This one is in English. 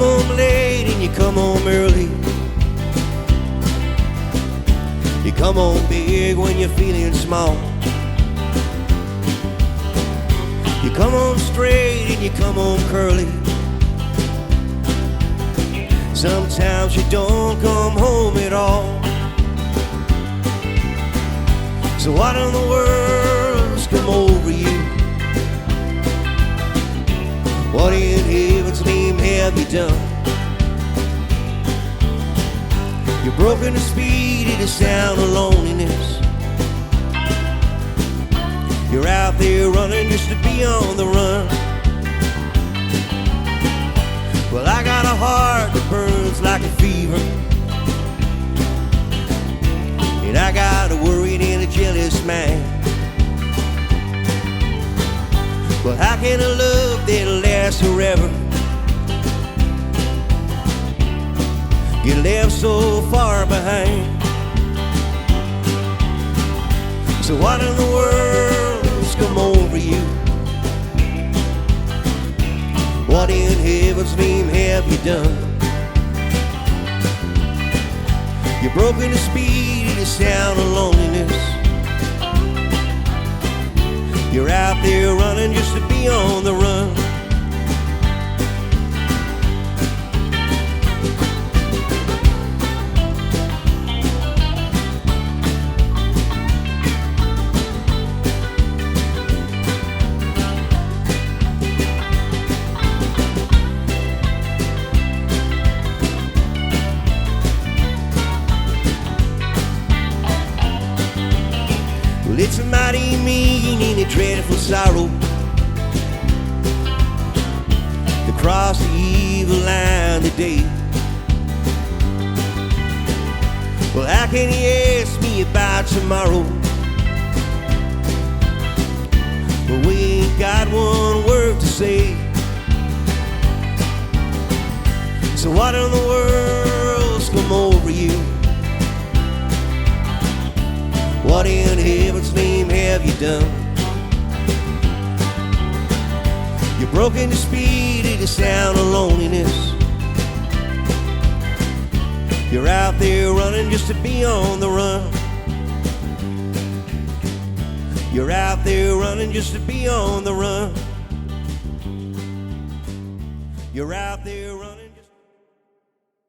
come home late and you come home early. You come home big when you're feeling small. You come home straight and you come home curly. Sometimes you don't come home at all. So what in the world's come over you? What in heaven's name have you done? You're broken to speed to the sound of loneliness. You're out there running just to be on the run. Well, I got a heart that burns like a fever, and I got a worried and a jealous man. Well, how can a love that'll last forever get left so far behind? So what in the world's come over you? What in heaven's name have you done? You're broken to speed to the sound of loneliness. You're out there running just to be on the run. Well, it's a mighty mean and a dreadful sorrow to cross the evil line today. Well, how can you ask me about tomorrow? Well, we ain't got one word to say. So what in the world's come over you? What in heaven's name have you done? You're broken to speed to the sound of loneliness. You're out there running just to be on the run. You're out there running just to be on the run. You're out there running.